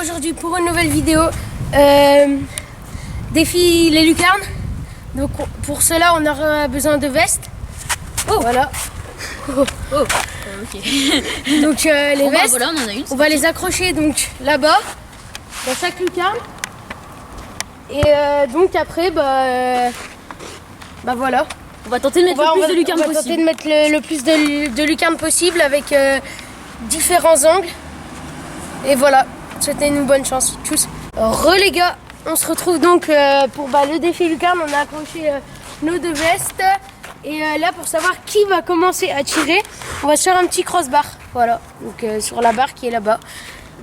aujourd'hui pour une nouvelle vidéo défi les lucarnes. Donc pour cela on aura besoin de vestes. Oh voilà. Ok. Donc les vestes, voilà, on en a une, on va les accrocher donc là-bas dans chaque lucarne. Et donc après bah voilà. On va tenter de mettre le plus de lucarnes possible. On va tenter de mettre le plus de lucarnes possible avec différents angles. Et voilà, c'était une bonne chance tous. Les gars, on se retrouve donc pour le défi lucarne. On a accroché nos deux vestes. Et là, pour savoir qui va commencer à tirer, on va se faire un petit crossbar. Voilà, donc sur la barre qui est là-bas.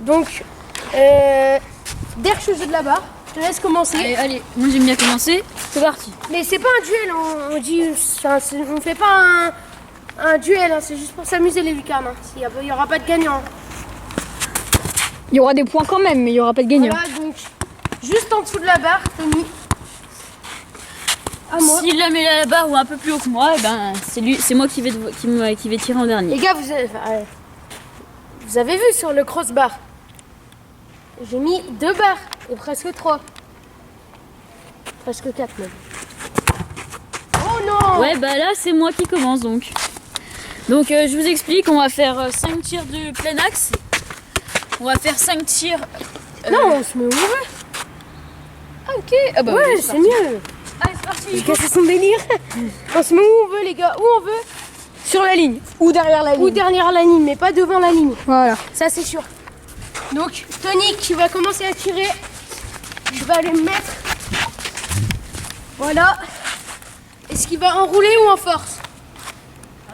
Donc, derrière de la barre, je te laisse commencer. Allez, moi j'aime bien commencer. C'est parti. Mais c'est pas un duel, on dit, on fait pas un duel, hein, c'est juste pour s'amuser les lucarnes. Hein. Il n'y aura pas de gagnant. Il y aura des points quand même, mais il n'y aura pas de gagnant. Voilà, donc juste en dessous de la barre, Tony. À moi. S'il la met là la barre ou un peu plus haut que moi, ben c'est moi qui vais tirer en dernier. Les gars, vous avez vu sur le crossbar, j'ai mis 2 barres et presque 3. Presque 4 même. Oh non! Ouais, bah là c'est moi qui commence donc. Donc je vous explique, on va faire 5 tirs de plein axe. On va faire 5 tirs. Non, on se met où on veut. Ah ok. Ah bah ouais, c'est mieux. Allez, c'est parti. Les gars, c'est son délire. On se met où on veut, les gars, où on veut. Sur la ligne ou derrière la ligne. Ou derrière la ligne, mais pas devant la ligne. Voilà. Ça, c'est sûr. Donc, Tony qui va commencer à tirer. Je vais aller me mettre. Voilà. Est-ce qu'il va enrouler ou en force?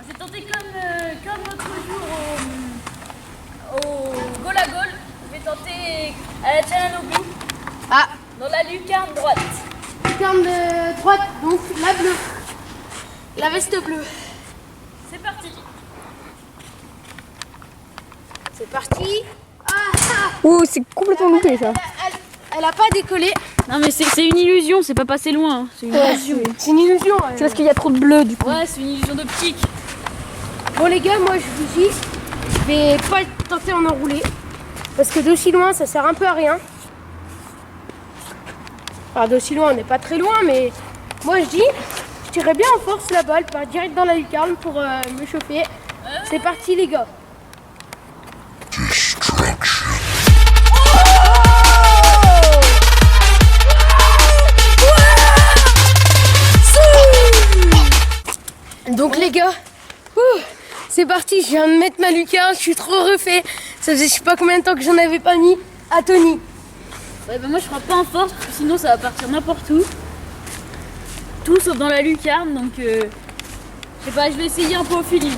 Je vais tenter comme l'autre jour au goal à goal. Je vais tenter à la Tchalanoglou. Ah, Dans la lucarne droite. lucarne de droite, donc la bleue. La veste bleue. C'est parti. C'est parti. Ah, Ouh, c'est complètement loupé ça. elle a pas décollé. Non mais c'est une illusion, c'est pas passé loin. Hein. C'est une illusion. C'est une illusion. C'est parce qu'il y a trop de bleu du coup. Ouais, c'est une illusion d'optique. Bon les gars, moi je vous dis, je vais pas tenter en enrouler. Parce que d'aussi loin, ça sert un peu à rien. Enfin d'aussi loin, on n'est pas très loin, mais moi je dis, je tirerais bien en force la balle, pas direct dans la lucarne pour me chauffer. C'est parti les gars. Donc les gars, c'est parti, je viens de mettre ma lucarne, je suis trop refait. Ça faisait je sais pas combien de temps que j'en avais pas mis à Tony. Ouais, bah moi je frappe pas en force, parce que sinon ça va partir n'importe où. Tout sauf dans la lucarne, donc je sais pas, je vais essayer un peu au feeling.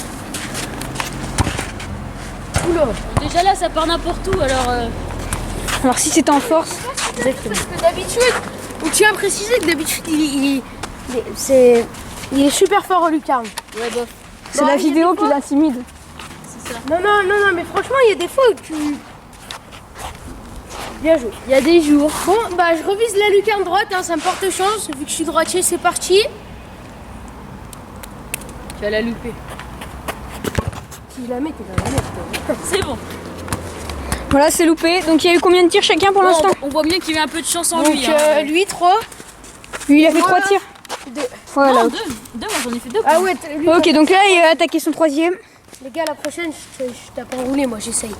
Oula. Déjà là ça part n'importe où, alors Alors si c'était en force. Exactement. Parce que d'habitude, on tient à préciser que d'habitude il est super fort au lucarne. ouais bof. C'est Bon, la il y a vidéo des qui fois- l'intimide. C'est ça. Non, mais franchement, il y a des fois où tu... Bien joué. Il y a des jours. Bon, bah je revise la lucarne droite, hein, ça me porte chance. Vu que je suis droitier, c'est parti. Tu vas la louper. Si je la mets, t'es dans la merde. C'est bon. Voilà, c'est loupé. Donc il y a eu combien de tirs chacun pour Bon, l'instant? on voit bien qu'il y a un peu de chance en Donc lui. Hein. lui, 3. Lui, il a fait Moi, 3 tirs. 2. Voilà. Non, deux, moi j'en ai fait 2. Ah ouais, lui, Ok, donc là, il a attaqué son 3e. les gars, la prochaine, je tape enroulé, moi j'essaye. Ça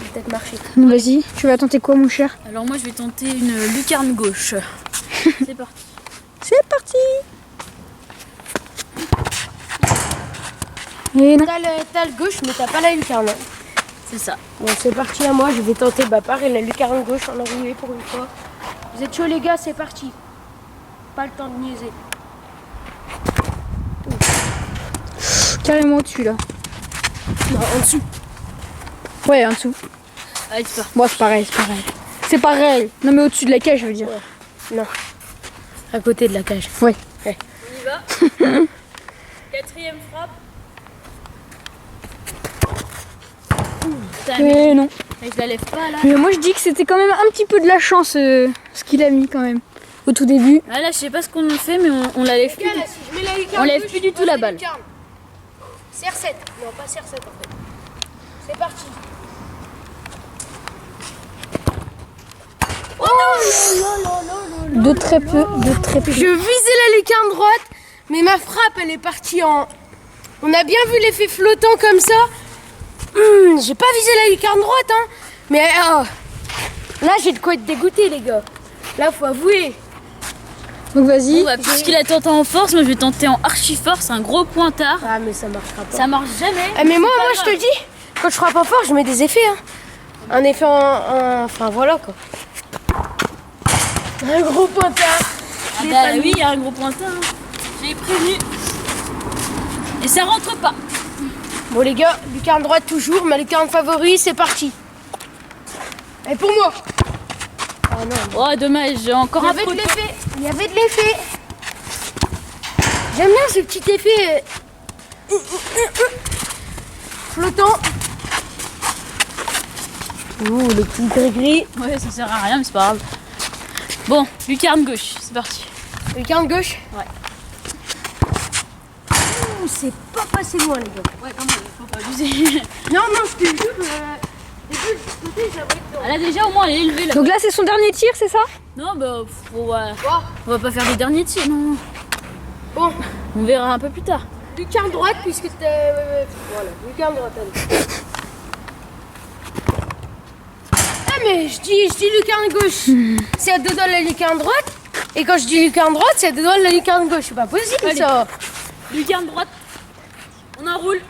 va peut-être marcher. Donc vas-y, tu vas tenter quoi mon cher? Alors moi je vais tenter une lucarne gauche. C'est parti. C'est parti. Et non. T'as le gauche, mais t'as pas la lucarne. Hein. C'est ça. Bon, c'est parti à moi, je vais tenter pareil, la lucarne gauche en enroulé pour une fois. Vous êtes chaud les gars, c'est parti. Pas le temps de niaiser. Carrément au-dessus là. Non, en dessous. Ouais, en dessous. Allez, c'est parti. Bon, c'est pareil, c'est pareil. C'est pareil. Non, mais au-dessus de la cage, je veux dire. Non. À côté de la cage. Ouais. On y va. 4e frappe. Putain, Et non. mais je la lève pas là. Mais moi, je dis que c'était quand même un petit peu de la chance ce qu'il a mis quand même. Au tout début. Ah, là je sais pas ce qu'on fait mais on la lève Les plus. gars, là, si je mets la lucarne On lève gauche, plus du je tout la pose balle. lucarne. CR7. Non, pas CR7 en fait. C'est parti. De très peu, de très peu. Je visais la lucarne droite, mais ma frappe, elle est partie en... On a bien vu l'effet flottant comme ça. J'ai pas visé la lucarne droite, hein. Mais là, j'ai de quoi être dégoûté, les gars. Là, faut avouer. Donc vas-y. Bon, bah, puisqu'il a tenté en force, moi je vais tenter en archi force, un gros pointard. Ah, mais ça marchera pas. Ça marche jamais. Ah, mais moi, C'est pas je te grave. dis, quand je frappe pas fort, je mets des effets. Hein. Un effet Enfin, voilà, quoi. Un gros pointard. Ah bah oui, il y a un gros pointard. Hein. J'ai prévenu. Et ça rentre pas. Bon, les gars, lucarne droite toujours. Ma lucarne favori, c'est parti. Et pour moi. Ah non. Oh, dommage, j'ai encore Il y un avait peu de l'effet. Il y avait de l'effet. J'aime bien ce petit effet flottant. Ouh, le petit gris-gris. Ouais, ça sert à rien, mais c'est pas grave. Bon, lucarne gauche, c'est parti. Lucarne gauche. Ouais. Ouh, c'est pas passé loin, les gars. Ouais, quand même, faut pas abuser. Non, je te jure, les deux de côté, ça va être dans. Elle a déjà au moins elle est élevée là. Donc là, c'est son dernier tir, c'est ça? Non, bah, Oh, on va pas faire les derniers tirs, non. bon, On verra un peu plus tard. lucarne droite, puisque t'as. Voilà, lucarne droite, allez. Ah, mais je dis lucarne gauche. C'est à deux doigts de la lucarne droite. Et quand je dis lucarne droite, c'est à deux doigts de la lucarne gauche. C'est pas possible, Allez. ça. Lucarne droite. On enroule.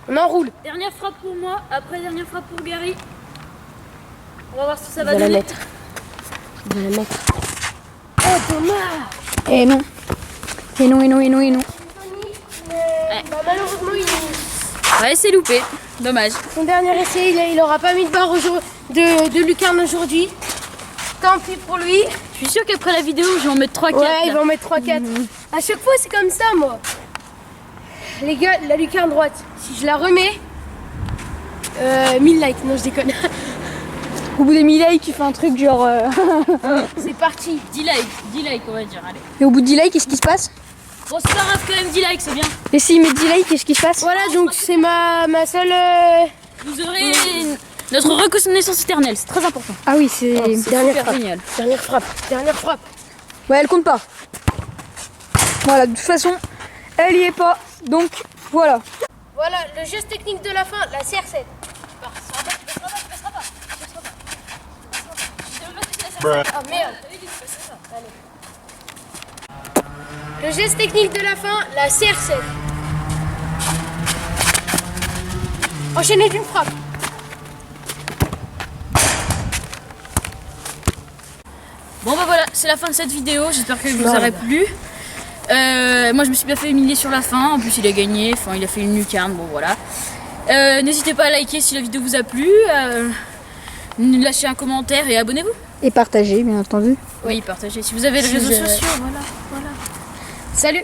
On enroule. Dernière frappe pour moi, après dernière frappe pour Gary. On va voir si ça va Il va la donner. mettre. Il va la mettre. Oh, dommage. Et non. Et non, et non, et non, et non. Bah, malheureusement, Ouais, c'est loupé. Dommage. son dernier essai, il aura pas mis de barre de lucarne aujourd'hui. Tant pis pour lui. Je suis sûre qu'après la vidéo, je vais en mettre 3-4. Ouais, ils vont mettre 3-4. À chaque fois, c'est comme ça, moi. Les gars, la lucarne droite, si je la remets, 1000 likes. Non, je déconne. Au bout des 1000 likes, tu fais un truc genre. C'est parti. 10 likes, on va dire. Allez. Et au bout de 10 likes, qu'est-ce qui se passe? Bon, c'est pas grave, quand même 10 likes, c'est bien. Et s'il met 10 likes, qu'est-ce qui se passe? Voilà, donc c'est ma seule... Vous aurez notre reconnaissance éternelle, c'est très important. Ah oui, c'est. dernière Super frappe. génial. Dernière frappe. Dernière frappe. Ouais, elle compte pas. Voilà, de toute façon, elle y est pas. Donc, voilà. Voilà, le geste technique de la fin, la CR7. Ah merde. Allez. Le geste technique de la fin, la CR7. Enchaîné d'une frappe. Bon bah voilà, c'est la fin de cette vidéo, j'espère que vous aurez plu. Moi je me suis bien fait humilier sur la fin, en plus il a gagné, enfin il a fait une lucarne, bon voilà. N'hésitez pas à liker si la vidéo vous a plu, lâchez un commentaire et abonnez-vous. Et partager, bien entendu. Oui, partagez si vous avez les réseaux sociaux, voilà. Salut.